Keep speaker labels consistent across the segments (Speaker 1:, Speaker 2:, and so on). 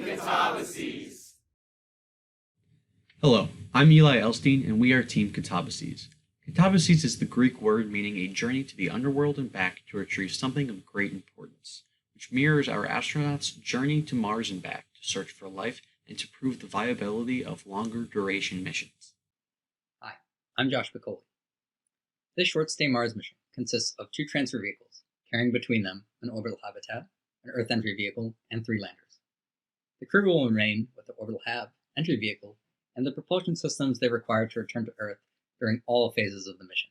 Speaker 1: Katabasis.
Speaker 2: Hello, I'm Eli Elstein, and we are Team Katabasis. Katabasis is the Greek word meaning a journey to the underworld and back to retrieve something of great importance, which mirrors our astronauts' journey to Mars and back to search for life and to prove the viability of longer duration missions.
Speaker 3: Hi, I'm Josh Piccoli. This short-stay Mars mission consists of 2 transfer vehicles, carrying between them an orbital habitat, an Earth entry vehicle, and 3 landers. The crew will remain with the orbital hab, entry vehicle, and the propulsion systems they require to return to Earth during all phases of the mission.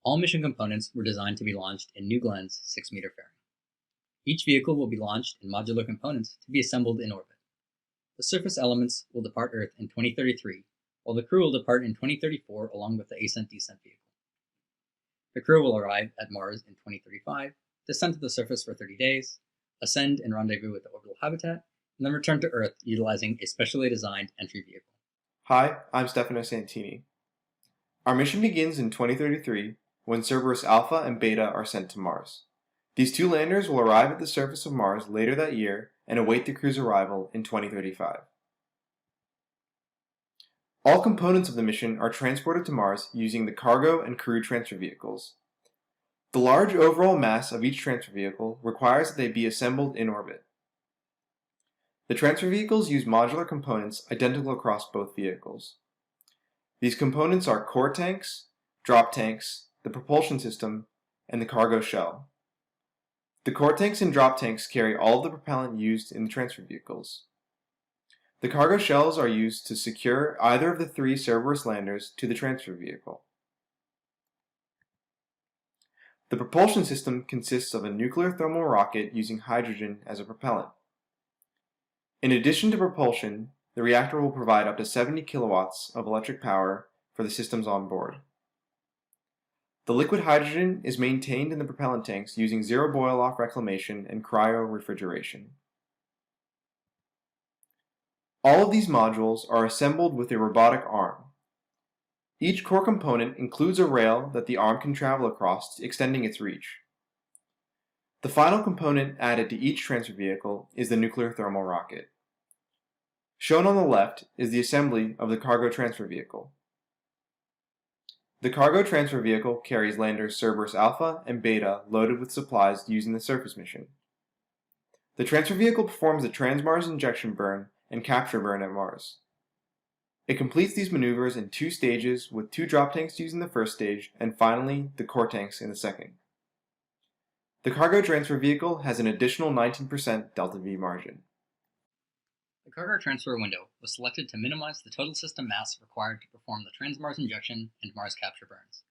Speaker 3: All mission components were designed to be launched in New Glen's 6-meter fairing. Each vehicle will be launched in modular components to be assembled in orbit. The surface elements will depart Earth in 2033, while the crew will depart in 2034 along with the ascent-descent vehicle. The crew will arrive at Mars in 2035, descend to the surface for 30 days, ascend and rendezvous with the orbital habitat, and then return to Earth utilizing a specially designed entry vehicle.
Speaker 4: Hi, I'm Stefano Santini. Our mission begins in 2033 when Cerberus Alpha and Beta are sent to Mars. These 2 landers will arrive at the surface of Mars later that year and await the crew's arrival in 2035. All components of the mission are transported to Mars using the cargo and crew transfer vehicles. The large overall mass of each transfer vehicle requires that they be assembled in orbit. The transfer vehicles use modular components identical across both vehicles. These components are core tanks, drop tanks, the propulsion system, and the cargo shell. The core tanks and drop tanks carry all of the propellant used in the transfer vehicles. The cargo shells are used to secure either of the 3 Cerberus landers to the transfer vehicle. The propulsion system consists of a nuclear thermal rocket using hydrogen as a propellant. In addition to propulsion, the reactor will provide up to 70 kilowatts of electric power for the systems on board. The liquid hydrogen is maintained in the propellant tanks using zero boil-off reclamation and cryo-refrigeration. All of these modules are assembled with a robotic arm. Each core component includes a rail that the arm can travel across, extending its reach. The final component added to each transfer vehicle is the nuclear thermal rocket. Shown on the left is the assembly of the cargo transfer vehicle. The cargo transfer vehicle carries landers Cerberus Alpha and Beta loaded with supplies using the surface mission. The transfer vehicle performs the trans-Mars injection burn and capture burn at Mars. It completes these maneuvers in 2 stages with 2 drop tanks used in the first stage and finally the core tanks in the second. The cargo transfer vehicle has an additional 19% delta V margin.
Speaker 3: The cargo transfer window was selected to minimize the total system mass required to perform the trans-Mars injection and Mars capture burns.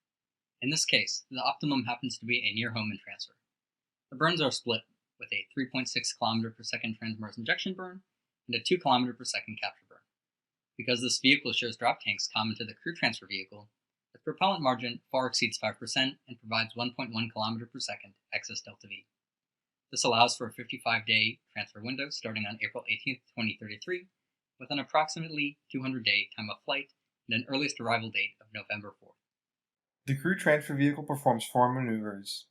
Speaker 3: In this case, the optimum happens to be a near-Hohmann transfer. The burns are split with a 3.6 km per second trans-Mars injection burn and a 2 km per second capture burn. Because this vehicle shares drop tanks common to the crew transfer vehicle, the propellant margin far exceeds 5% and provides 1.1 km per second excess delta V. This allows for a 55-day transfer window starting on April 18, 2033, with an approximately 200-day time of flight and an earliest arrival date of November 4th.
Speaker 4: The crew transfer vehicle performs 4 maneuvers: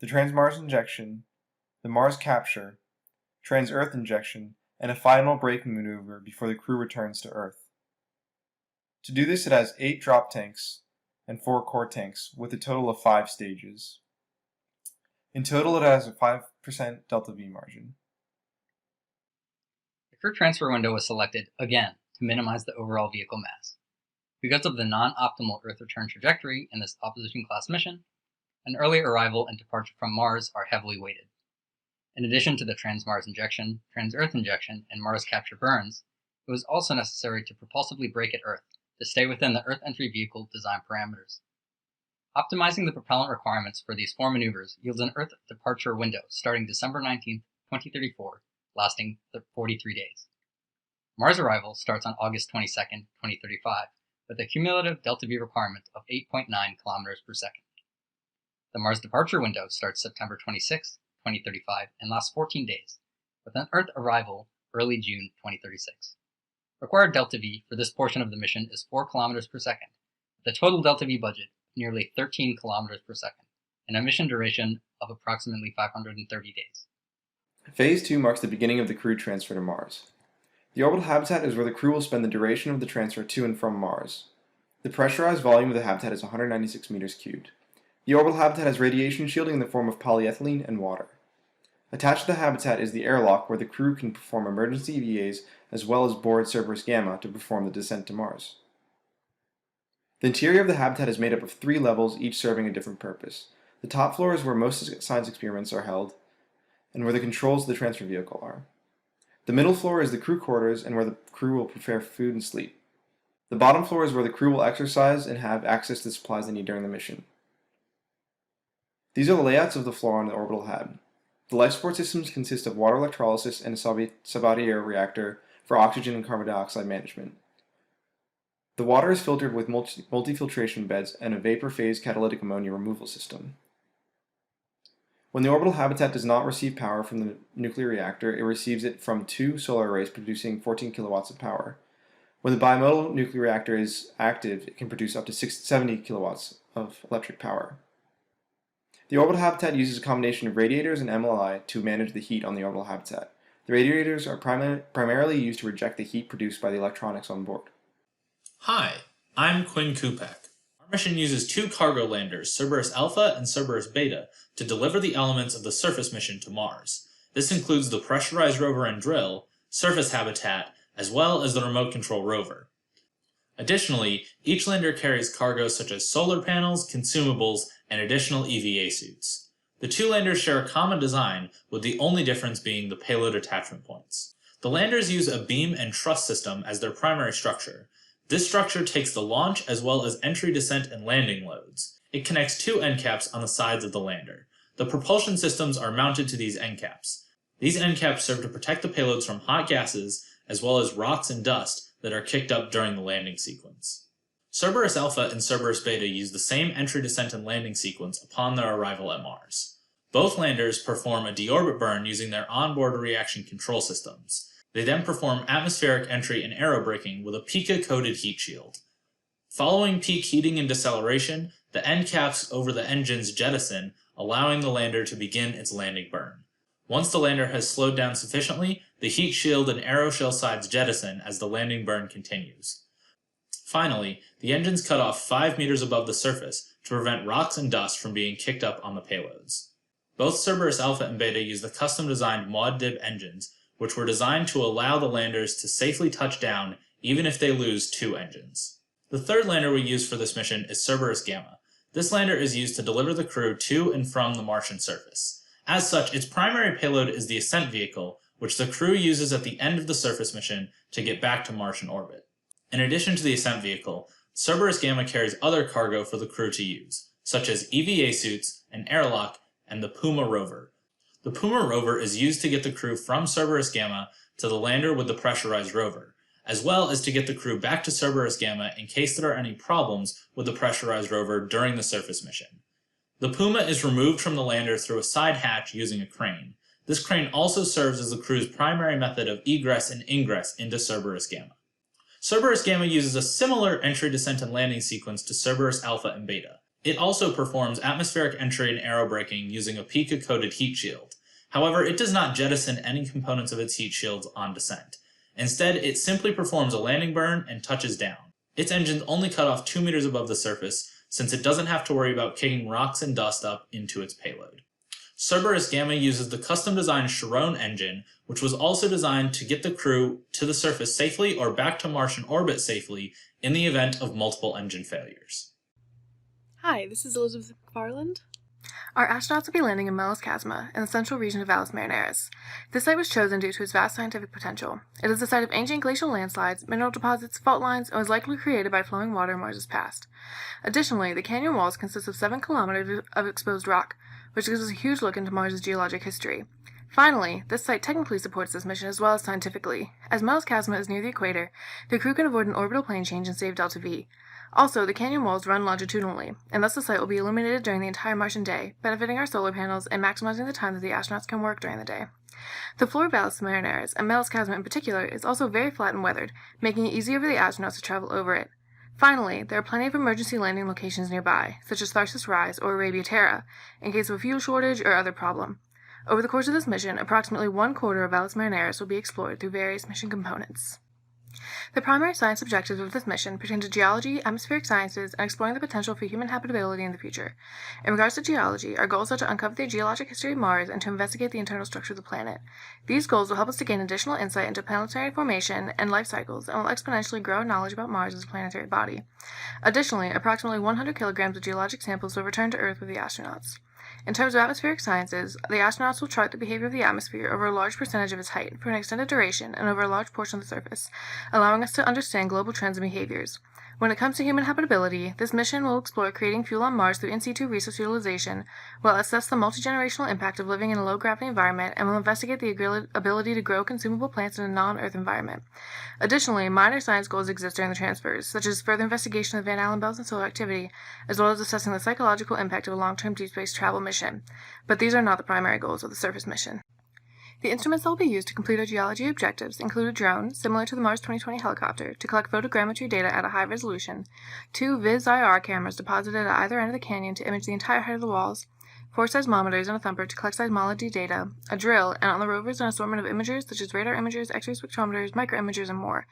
Speaker 4: the trans-Mars injection, the Mars capture, trans-Earth injection, and a final braking maneuver before the crew returns to Earth. To do this, it has 8 drop tanks and 4 core tanks with a total of 5 stages. In total, it has a 5% delta V margin.
Speaker 3: The crew transfer window was selected, again, to minimize the overall vehicle mass. Because of the non-optimal Earth return trajectory in this opposition class mission, an early arrival and departure from Mars are heavily weighted. In addition to the trans-Mars injection, trans-Earth injection, and Mars capture burns, it was also necessary to propulsively brake at Earth to stay within the Earth entry vehicle design parameters. Optimizing the propellant requirements for these 4 maneuvers yields an Earth departure window starting December 19, 2034, lasting 43 days. Mars arrival starts on August 22, 2035, with a cumulative delta V requirement of 8.9 km per second. The Mars departure window starts September 26, 2035, and lasts 14 days, with an Earth arrival early June 2036. Required delta V for this portion of the mission is 4 km per second, with a total delta V budget of nearly 13 km per second, and a mission duration of approximately 530 days.
Speaker 4: Phase 2 marks the beginning of the crew transfer to Mars. The orbital habitat is where the crew will spend the duration of the transfer to and from Mars. The pressurized volume of the habitat is 196 meters cubed. The orbital habitat has radiation shielding in the form of polyethylene and water. Attached to the habitat is the airlock where the crew can perform emergency EVAs as well as board Cerberus Gamma to perform the descent to Mars. The interior of the habitat is made up of 3 levels, each serving a different purpose. The top floor is where most science experiments are held and where the controls of the transfer vehicle are. The middle floor is the crew quarters and where the crew will prepare food and sleep. The bottom floor is where the crew will exercise and have access to supplies they need during the mission. These are the layouts of the floor on the orbital hab. The life support systems consist of water electrolysis and a Sabatier reactor for oxygen and carbon dioxide management. The water is filtered with multi-filtration beds and a vapor phase catalytic ammonia removal system. When the orbital habitat does not receive power from the nuclear reactor, it receives it from 2 solar arrays producing 14 kilowatts of power. When the bimodal nuclear reactor is active, it can produce up to 70 kilowatts of electric power. The orbital habitat uses a combination of radiators and MLI to manage the heat on the orbital habitat. The radiators are primarily used to reject the heat produced by the electronics on board.
Speaker 1: Hi, I'm Quinn Kupak. Our mission uses 2 cargo landers, Cerberus Alpha and Cerberus Beta, to deliver the elements of the surface mission to Mars. This includes the pressurized rover and drill, surface habitat, as well as the remote control rover. Additionally, each lander carries cargo such as solar panels, consumables, and additional EVA suits. The 2 landers share a common design, with the only difference being the payload attachment points. The landers use a beam and truss system as their primary structure. This structure takes the launch as well as entry, descent, and landing loads. It connects 2 end caps on the sides of the lander. The propulsion systems are mounted to these end caps. These end caps serve to protect the payloads from hot gases as well as rocks and dust that are kicked up during the landing sequence. Cerberus Alpha and Cerberus Beta use the same entry, descent, and landing sequence upon their arrival at Mars. Both landers perform a deorbit burn using their onboard reaction control systems. They then perform atmospheric entry and aerobraking with a pica-coated heat shield. Following peak heating and deceleration, the end caps over the engines jettison, allowing the lander to begin its landing burn. Once the lander has slowed down sufficiently, the heat shield and aeroshell sides jettison as the landing burn continues. Finally, the engines cut off 5 meters above the surface to prevent rocks and dust from being kicked up on the payloads. Both Cerberus Alpha and Beta use the custom-designed Mod-Dib engines, which were designed to allow the landers to safely touch down even if they lose 2 engines. The third lander we use for this mission is Cerberus Gamma. This lander is used to deliver the crew to and from the Martian surface. As such, its primary payload is the ascent vehicle, which the crew uses at the end of the surface mission to get back to Martian orbit. In addition to the ascent vehicle, Cerberus Gamma carries other cargo for the crew to use, such as EVA suits, an airlock, and the Puma rover. The Puma rover is used to get the crew from Cerberus Gamma to the lander with the pressurized rover, as well as to get the crew back to Cerberus Gamma in case there are any problems with the pressurized rover during the surface mission. The Puma is removed from the lander through a side hatch using a crane. This crane also serves as the crew's primary method of egress and ingress into Cerberus Gamma. Cerberus Gamma uses a similar entry, descent, and landing sequence to Cerberus Alpha and Beta. It also performs atmospheric entry and aerobraking using a pica-coated heat shield. However, it does not jettison any components of its heat shields on descent. Instead, it simply performs a landing burn and touches down. Its engines only cut off 2 meters above the surface, since it doesn't have to worry about kicking rocks and dust up into its payload. Cerberus Gamma uses the custom-designed Chiron engine, which was also designed to get the crew to the surface safely or back to Martian orbit safely in the event of multiple engine failures.
Speaker 5: Hi, this is Elizabeth McFarland.
Speaker 6: Our astronauts will be landing in Melas Chasma, in the central region of Valles Marineris. This site was chosen due to its vast scientific potential. It is the site of ancient glacial landslides, mineral deposits, fault lines, and was likely created by flowing water in Mars' past. Additionally, the canyon walls consist of 7 kilometers of exposed rock, which gives us a huge look into Mars' geologic history. Finally, this site technically supports this mission as well as scientifically. As Melas Chasma is near the equator, the crew can avoid an orbital plane change and save delta V. Also, the canyon walls run longitudinally, and thus the site will be illuminated during the entire Martian day, benefiting our solar panels and maximizing the time that the astronauts can work during the day. The floor of Valles Marineris, and Melas Chasma in particular, is also very flat and weathered, making it easier for the astronauts to travel over it. Finally, there are plenty of emergency landing locations nearby, such as Tharsis Rise or Arabia Terra, in case of a fuel shortage or other problem. Over the course of this mission, approximately 1/4 of Valles Marineris will be explored through various mission components. The primary science objectives of this mission pertain to geology, atmospheric sciences, and exploring the potential for human habitability in the future. In regards to geology, our goals are to uncover the geologic history of Mars and to investigate the internal structure of the planet. These goals will help us to gain additional insight into planetary formation and life cycles and will exponentially grow our knowledge about Mars as a planetary body. Additionally, approximately 100 kilograms of geologic samples will return to Earth with the astronauts. In terms of atmospheric sciences, the astronauts will chart the behavior of the atmosphere over a large percentage of its height for an extended duration and over a large portion of the surface, allowing us to understand global trends and behaviors. When it comes to human habitability, this mission will explore creating fuel on Mars through in situ resource utilization, will assess the multi-generational impact of living in a low-gravity environment, and will investigate the ability to grow consumable plants in a non-Earth environment. Additionally, minor science goals exist during the transfers, such as further investigation of Van Allen belts and solar activity, as well as assessing the psychological impact of a long-term deep space travel mission. But these are not the primary goals of the surface mission. The instruments that will be used to complete our geology objectives include a drone, similar to the Mars 2020 helicopter, to collect photogrammetry data at a high resolution, 2 Vis-IR cameras deposited at either end of the canyon to image the entire height of the walls, 4 seismometers and a thumper to collect seismology data, a drill, and on the rovers an assortment of imagers such as radar imagers, X-ray spectrometers, microimagers, and more.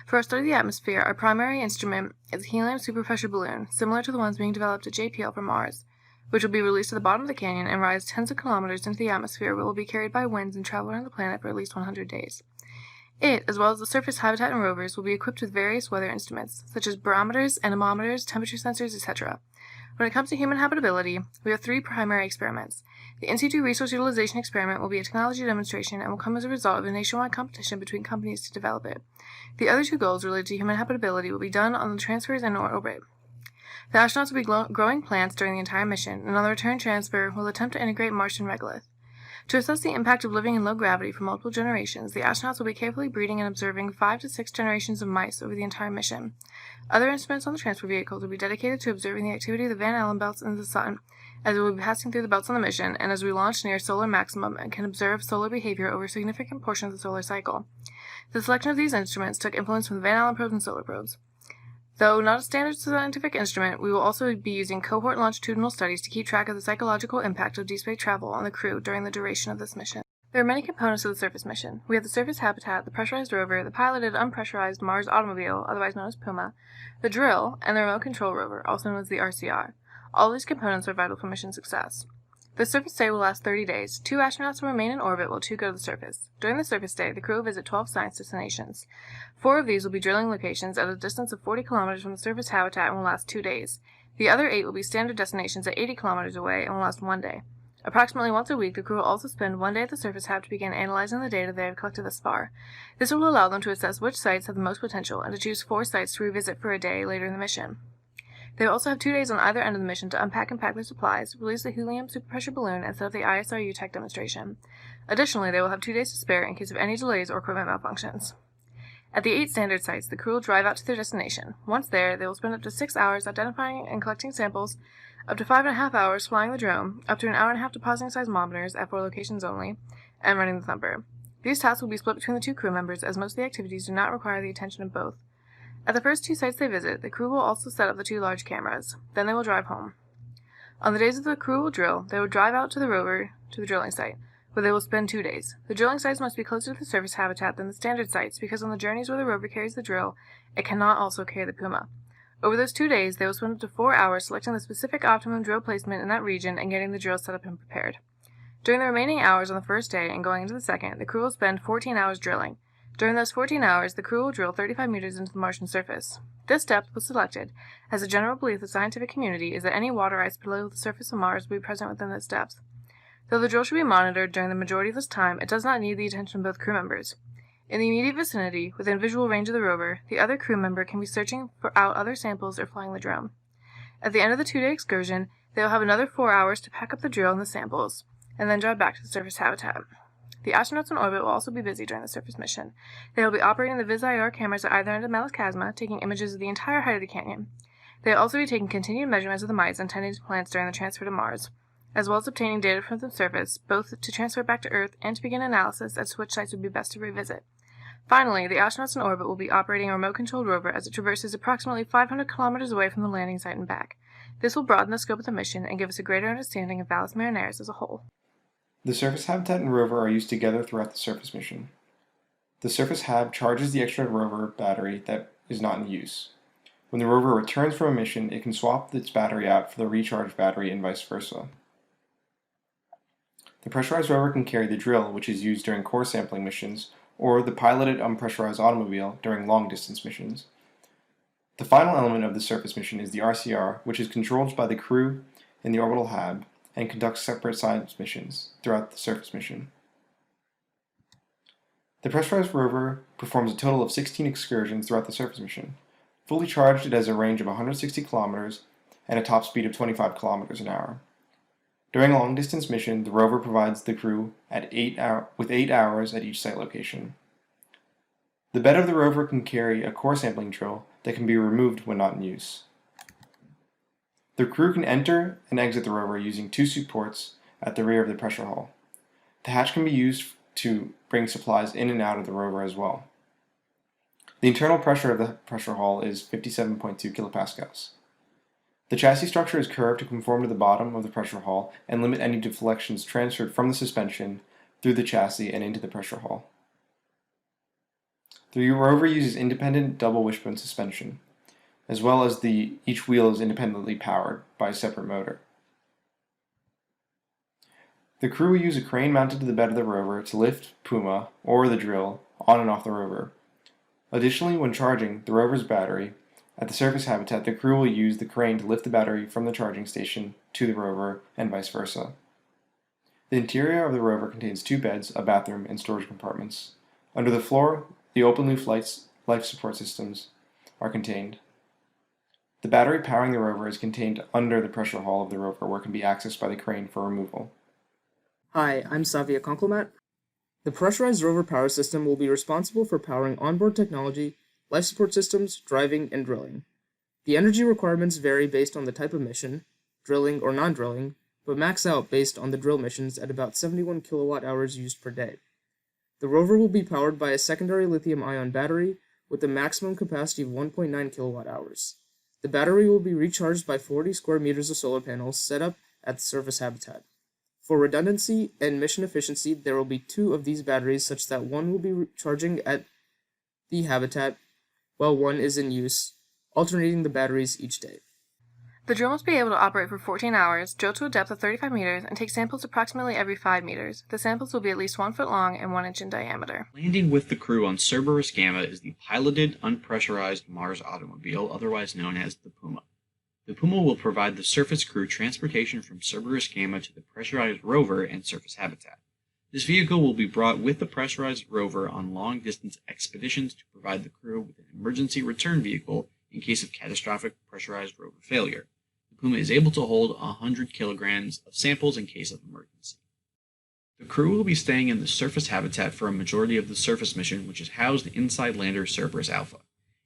Speaker 6: For our study of the atmosphere, our primary instrument is a helium superpressure balloon, similar to the ones being developed at JPL for Mars, which will be released at the bottom of the canyon and rise tens of kilometers into the atmosphere, where it will be carried by winds and travel around the planet for at least 100 days. It, as well as the surface habitat and rovers, will be equipped with various weather instruments, such as barometers, anemometers, temperature sensors, etc. When it comes to human habitability, we have 3 primary experiments. The in situ resource utilization experiment will be a technology demonstration and will come as a result of a nationwide competition between companies to develop it. The other 2 goals related to human habitability will be done on the transfers and orbit. The astronauts will be growing plants during the entire mission, and on the return transfer will attempt to integrate Martian regolith. To assess the impact of living in low gravity for multiple generations, the astronauts will be carefully breeding and observing 5 to 6 generations of mice over the entire mission. Other instruments on the transfer vehicles will be dedicated to observing the activity of the Van Allen belts and the Sun, as it will be passing through the belts on the mission, and as we launch near solar maximum and can observe solar behavior over a significant portion of the solar cycle. The selection of these instruments took influence from the Van Allen probes and solar probes. Though not a standard scientific instrument, we will also be using cohort longitudinal studies to keep track of the psychological impact of deep space travel on the crew during the duration of this mission. There are many components to the surface mission. We have the surface habitat, the pressurized rover, the piloted unpressurized Mars automobile, otherwise known as Puma, the drill, and the remote control rover, also known as the RASC-AL. All of these components are vital for mission success. The surface stay will last 30 days. 2 astronauts will remain in orbit while 2 go to the surface. During the surface stay, the crew will visit 12 science destinations. 4 of these will be drilling locations at a distance of 40 kilometers from the surface habitat and will last 2 days. The other 8 will be standard destinations at 80 kilometers away and will last 1 day. Approximately once a week, the crew will also spend 1 day at the surface hab to begin analyzing the data they have collected thus far. This will allow them to assess which sites have the most potential and to choose 4 sites to revisit for a day later in the mission. They will also have 2 days on either end of the mission to unpack and pack their supplies, release the helium superpressure balloon, and set up the ISRU tech demonstration. Additionally, they will have 2 days to spare in case of any delays or equipment malfunctions. At the 8 standard sites, the crew will drive out to their destination. Once there, they will spend up to 6 hours identifying and collecting samples, up to 5.5 hours flying the drone, up to an hour and a half depositing seismometers at 4 locations only, and running the thumper. These tasks will be split between the 2 crew members, as most of the activities do not require the attention of both. At the first 2 sites they visit, the crew will also set up the 2 large cameras. Then they will drive home. On the days that the crew will drill, they will drive out to the rover to the drilling site, where they will spend 2 days. The drilling sites must be closer to the surface habitat than the standard sites because on the journeys where the rover carries the drill, it cannot also carry the Puma. Over those 2 days, they will spend up to 4 hours selecting the specific optimum drill placement in that region and getting the drill set up and prepared. During the remaining hours on the first day and going into the second, the crew will spend 14 hours drilling. During those 14 hours, the crew will drill 35 meters into the Martian surface. This depth was selected, as the general belief of the scientific community is that any water ice below the surface of Mars will be present within this depth. Though the drill should be monitored during the majority of this time, it does not need the attention of both crew members. In the immediate vicinity, within visual range of the rover, the other crew member can be searching out other samples or flying the drone. At the end of the 2-day excursion, they will have another 4 hours to pack up the drill and the samples, and then drive back to the surface habitat. The astronauts in orbit will also be busy during the surface mission. They will be operating the Vis-IR cameras at either end of Malus Chasma, taking images of the entire height of the canyon. They will also be taking continued measurements of the mice and tending to plants during the transfer to Mars, as well as obtaining data from the surface, both to transfer back to Earth and to begin analysis as to which sites would be best to revisit. Finally, the astronauts in orbit will be operating a remote-controlled rover as it traverses approximately 500 kilometers away from the landing site and back. This will broaden the scope of the mission and give us a greater understanding of Valles Marineris as a whole.
Speaker 4: The Surface Habitat and rover are used together throughout the surface mission. The Surface Hab charges the extra rover battery that is not in use. When the rover returns from a mission, it can swap its battery out for the recharged battery and vice versa. The pressurized rover can carry the drill, which is used during core sampling missions, or the piloted unpressurized automobile during long-distance missions. The final element of the surface mission is the RASC-AL, which is controlled by the crew in the orbital hab and conducts separate science missions throughout the surface mission. The pressurized rover performs a total of 16 excursions throughout the surface mission. Fully charged, it has a range of 160 kilometers and a top speed of 25 kilometers an hour. During a long-distance mission, the rover provides the crew with 8 hours at each site location. The bed of the rover can carry a core sampling drill that can be removed when not in use. The crew can enter and exit the rover using 2 suit ports at the rear of the pressure hull. The hatch can be used to bring supplies in and out of the rover as well. The internal pressure of the pressure hull is 57.2 kilopascals. The chassis structure is curved to conform to the bottom of the pressure hull and limit any deflections transferred from the suspension through the chassis and into the pressure hull. The rover uses independent double wishbone suspension, as well as each wheel is independently powered by a separate motor. The crew will use a crane mounted to the bed of the rover to lift Puma, or the drill, on and off the rover. Additionally, when charging the rover's battery, at the surface habitat, the crew will use the crane to lift the battery from the charging station to the rover, and vice versa. The interior of the rover contains 2 beds, a bathroom, and storage compartments. Under the floor, the open-loop life support systems are contained. The battery powering the rover is contained under the pressure hull of the rover, where it can be accessed by the crane for removal.
Speaker 7: Hi, I'm Savia Konkelmat. The pressurized rover power system will be responsible for powering onboard technology, life support systems, driving, and drilling. The energy requirements vary based on the type of mission, drilling or non-drilling, but max out based on the drill missions at about 71 kilowatt hours used per day. The rover will be powered by a secondary lithium-ion battery with a maximum capacity of 1.9 kilowatt hours. The battery will be recharged by 40 square meters of solar panels set up at the surface habitat. For redundancy and mission efficiency, there will be 2 of these batteries such that one will be charging at the habitat while one is in use, alternating the batteries each day.
Speaker 6: The drill must be able to operate for 14 hours, drill to a depth of 35 meters, and take samples approximately every 5 meters. The samples will be at least 1 foot long and 1 inch in diameter.
Speaker 2: Landing with the crew on Cerberus Gamma is the piloted, unpressurized Mars automobile, otherwise known as the Puma. The Puma will provide the surface crew transportation from Cerberus Gamma to the pressurized rover and surface habitat. This vehicle will be brought with the pressurized rover on long-distance expeditions to provide the crew with an emergency return vehicle in case of catastrophic pressurized rover failure. The Puma is able to hold 100 kilograms of samples in case of emergency. The crew will be staying in the surface habitat for a majority of the surface mission, which is housed inside lander Cerberus Alpha.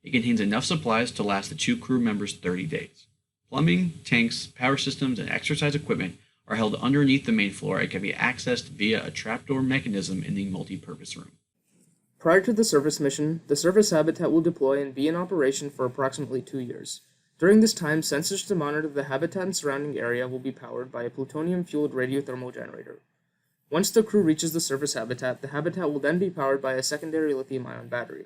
Speaker 2: It contains enough supplies to last the 2 crew members 30 days. Plumbing, tanks, power systems, and exercise equipment are held underneath the main floor and can be accessed via a trapdoor mechanism in the multi-purpose room.
Speaker 7: Prior to the surface mission, the surface habitat will deploy and be in operation for approximately 2 years. During this time, sensors to monitor the habitat and surrounding area will be powered by a plutonium-fueled radiothermal generator. Once the crew reaches the surface habitat, the habitat will then be powered by a secondary lithium-ion battery.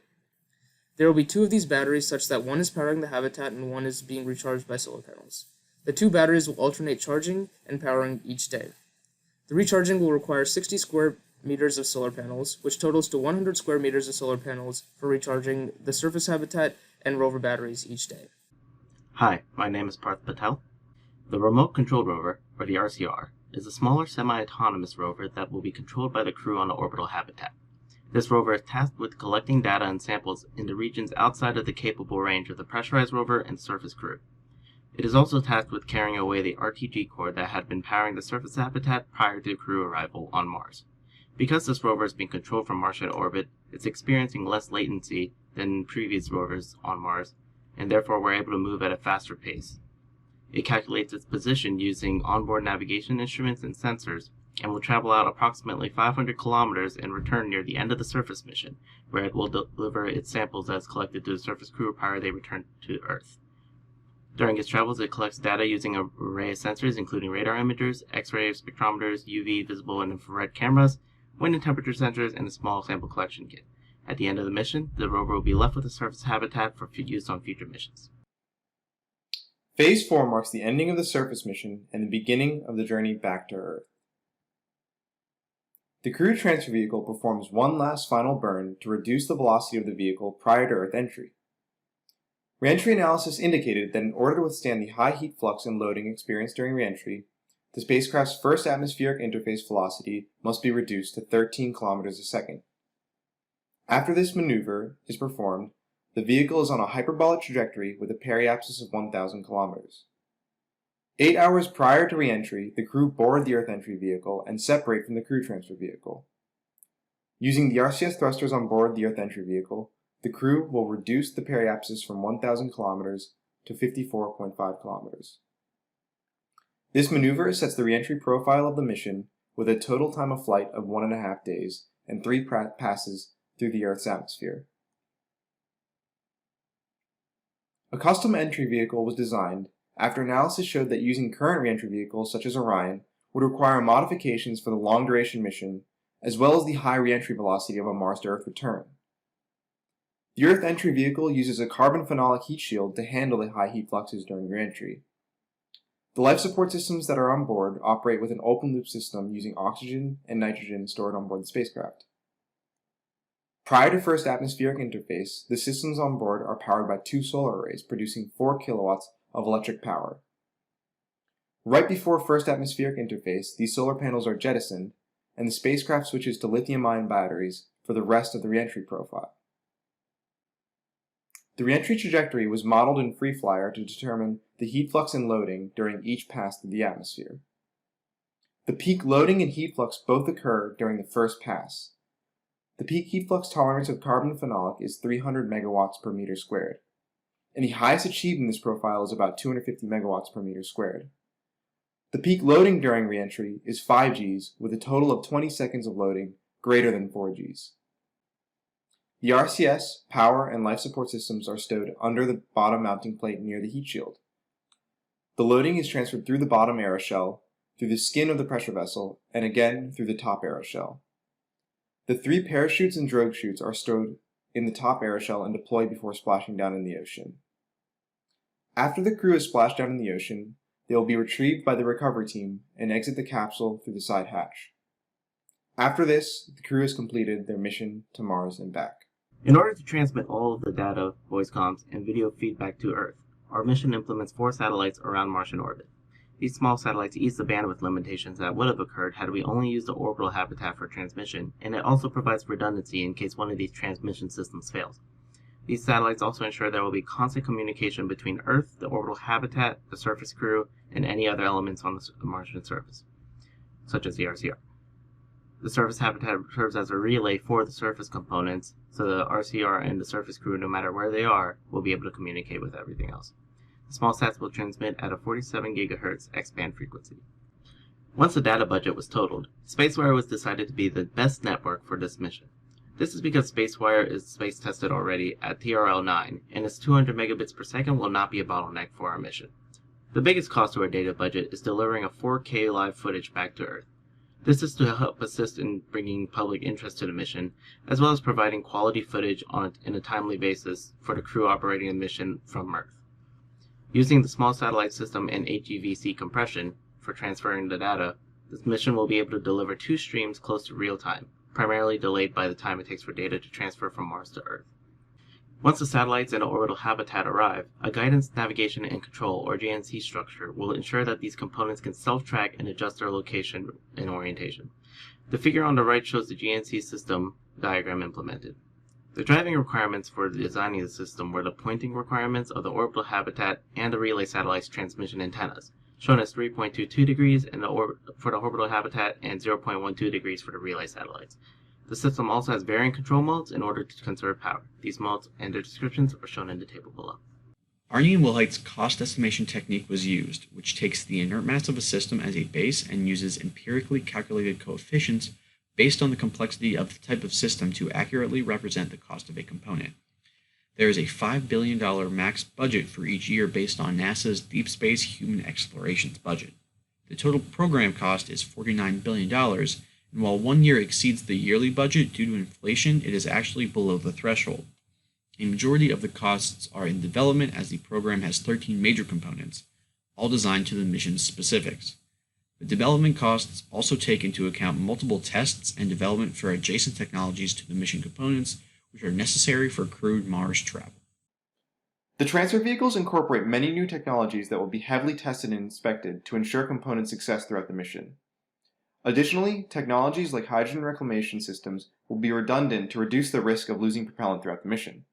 Speaker 7: There will be 2 of these batteries such that one is powering the habitat and one is being recharged by solar panels. The 2 batteries will alternate charging and powering each day. The recharging will require 60 square meters of solar panels, which totals to 100 square meters of solar panels for recharging the surface habitat and rover batteries each day.
Speaker 8: Hi, my name is Parth Patel. The Remote Control Rover, or the RCR, is a smaller semi-autonomous rover that will be controlled by the crew on the orbital habitat. This rover is tasked with collecting data and samples in the regions outside of the capable range of the pressurized rover and surface crew. It is also tasked with carrying away the RTG core that had been powering the surface habitat prior to crew arrival on Mars. Because this rover is being controlled from Martian orbit, it's experiencing less latency than previous rovers on Mars, and therefore we're able to move at a faster pace. It calculates its position using onboard navigation instruments and sensors, and will travel out approximately 500 kilometers and return near the end of the surface mission, where it will deliver its samples as collected to the surface crew prior they return to Earth. During its travels, it collects data using an array of sensors, including radar imagers, X-ray spectrometers, UV, visible, and infrared cameras, wind and temperature sensors, and a small sample collection kit. At the end of the mission, the rover will be left with a surface habitat for use on future missions.
Speaker 4: Phase 4 marks the ending of the surface mission and the beginning of the journey back to Earth. The crew transfer vehicle performs one last final burn to reduce the velocity of the vehicle prior to Earth entry. Reentry analysis indicated that in order to withstand the high heat flux and loading experienced during reentry, the spacecraft's first atmospheric interface velocity must be reduced to 13 kilometers a second. After this maneuver is performed, the vehicle is on a hyperbolic trajectory with a periapsis of 1,000 kilometers. 8 hours prior to reentry, the crew board the Earth entry vehicle and separate from the crew transfer vehicle. Using the RCS thrusters on board the Earth entry vehicle, the crew will reduce the periapsis from 1,000 kilometers to 54.5 kilometers. This maneuver sets the reentry profile of the mission with a total time of flight of 1.5 days and 3 passes through the Earth's atmosphere. A custom entry vehicle was designed after analysis showed that using current reentry vehicles such as Orion would require modifications for the long-duration mission as well as the high reentry velocity of a Mars-to-Earth return. The Earth entry vehicle uses a carbon phenolic heat shield to handle the high heat fluxes during reentry. The life support systems that are on board operate with an open-loop system using oxygen and nitrogen stored on board the spacecraft. Prior to first atmospheric interface, the systems on board are powered by 2 solar arrays producing 4 kilowatts of electric power. Right before first atmospheric interface, these solar panels are jettisoned, and the spacecraft switches to lithium-ion batteries for the rest of the reentry profile. The reentry trajectory was modeled in FreeFlyer to determine the heat flux and loading during each pass through the atmosphere. The peak loading and heat flux both occur during the first pass. The peak heat flux tolerance of carbon phenolic is 300 megawatts per meter squared, and the highest achieved in this profile is about 250 megawatts per meter squared. The peak loading during reentry is 5 Gs with a total of 20 seconds of loading greater than 4 Gs. The RCS, power, and life support systems are stowed under the bottom mounting plate near the heat shield. The loading is transferred through the bottom aeroshell, through the skin of the pressure vessel, and again through the top aeroshell. The 3 parachutes and drogue chutes are stowed in the top aeroshell and deployed before splashing down in the ocean. After the crew has splashed down in the ocean, they will be retrieved by the recovery team and exit the capsule through the side hatch. After this, the crew has completed their mission to Mars and back.
Speaker 8: In order to transmit all of the data, voice comms, and video feedback to Earth, our mission implements 4 satellites around Martian orbit. These small satellites ease the bandwidth limitations that would have occurred had we only used the orbital habitat for transmission, and it also provides redundancy in case one of these transmission systems fails. These satellites also ensure there will be constant communication between Earth, the orbital habitat, the surface crew, and any other elements on the Martian surface, such as the RCR. The surface habitat serves as a relay for the surface components, so the RCR and the surface crew, no matter where they are, will be able to communicate with everything else. The small sats will transmit at a 47 GHz X-band frequency. Once the data budget was totaled, SpaceWire was decided to be the best network for this mission. This is because SpaceWire is space tested already at TRL-9, and its 200 megabits per second will not be a bottleneck for our mission. The biggest cost to our data budget is delivering a 4K live footage back to Earth. This is to help assist in bringing public interest to the mission, as well as providing quality footage in a timely basis for the crew operating the mission from Earth. Using the small satellite system and HEVC compression for transferring the data, this mission will be able to deliver 2 streams close to real time, primarily delayed by the time it takes for data to transfer from Mars to Earth. Once the satellites and orbital habitat arrive, a guidance, navigation, and control, or GNC structure, will ensure that these components can self-track and adjust their location and orientation. The figure on the right shows the GNC system diagram implemented. The driving requirements for designing the system were the pointing requirements of the orbital habitat and the relay satellite's transmission antennas, shown as 3.22 degrees for the orbital habitat and 0.12 degrees for the relay satellites. The system also has varying control modes in order to conserve power. These modes and their descriptions are shown in the table below.
Speaker 2: Arnie and Wilhite's cost estimation technique was used, which takes the inert mass of a system as a base and uses empirically calculated coefficients based on the complexity of the type of system to accurately represent the cost of a component. There is a $5 billion max budget for each year based on NASA's Deep Space Human Explorations budget. The total program cost is $49 billion, and while 1 year exceeds the yearly budget due to inflation, it is actually below the threshold. A majority of the costs are in development as the program has 13 major components, all designed to the mission's specifics. The development costs also take into account multiple tests and development for adjacent technologies to the mission components, which are necessary for crewed Mars travel.
Speaker 4: The transfer vehicles incorporate many new technologies that will be heavily tested and inspected to ensure component success throughout the mission. Additionally, technologies like hydrogen reclamation systems will be redundant to reduce the risk of losing propellant throughout the mission.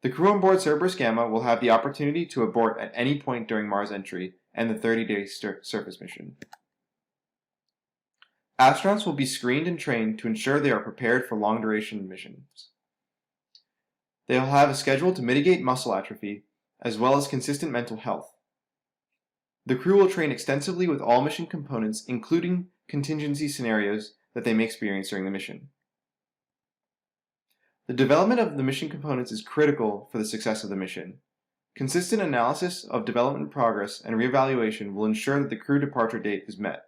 Speaker 4: The crew on board Cerberus Gamma will have the opportunity to abort at any point during Mars entry and the 30-day surface mission. Astronauts will be screened and trained to ensure they are prepared for long-duration missions. They will have a schedule to mitigate muscle atrophy, as well as consistent mental health. The crew will train extensively with all mission components, including contingency scenarios that they may experience during the mission. The development of the mission components is critical for the success of the mission. Consistent analysis of development progress and reevaluation will ensure that the crew departure date is met.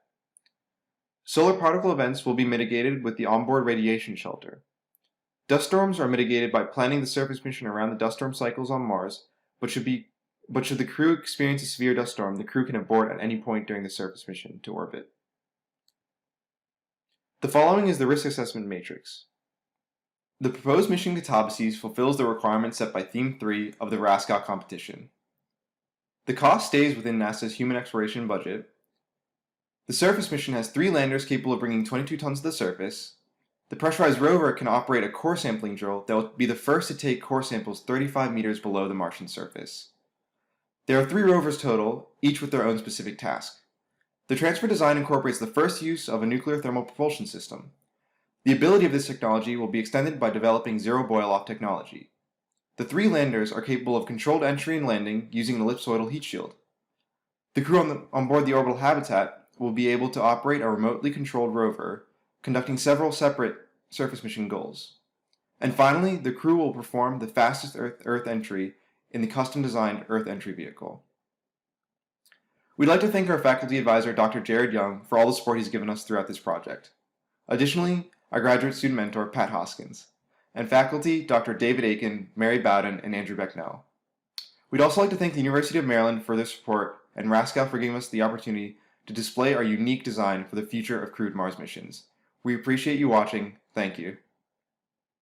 Speaker 4: Solar particle events will be mitigated with the onboard radiation shelter. Dust storms are mitigated by planning the surface mission around the dust storm cycles on Mars, but should the crew experience a severe dust storm, the crew can abort at any point during the surface mission to orbit. The following is the risk assessment matrix. The proposed mission Katabasis fulfills the requirements set by Theme 3 of the RASC-AL competition. The cost stays within NASA's human exploration budget. The surface mission has 3 landers capable of bringing 22 tons to the surface. The pressurized rover can operate a core sampling drill that will be the first to take core samples 35 meters below the Martian surface. There are 3 rovers total, each with their own specific task. The transfer design incorporates the first use of a nuclear thermal propulsion system. The ability of this technology will be extended by developing zero boil-off technology. The 3 landers are capable of controlled entry and landing using an ellipsoidal heat shield. The crew on board the orbital habitat will be able to operate a remotely controlled rover, conducting several separate surface mission goals. And finally, the crew will perform the fastest Earth entry in the custom-designed Earth entry vehicle. We'd like to thank our faculty advisor, Dr. Jared Young, for all the support he's given us throughout this project. Additionally, our graduate student mentor, Pat Hoskins, and faculty, Dr. David Aiken, Mary Bowden, and Andrew Becknell. We'd also like to thank the University of Maryland for their support and RASC-AL for giving us the opportunity to display our unique design for the future of crewed Mars missions. We appreciate you watching. Thank you.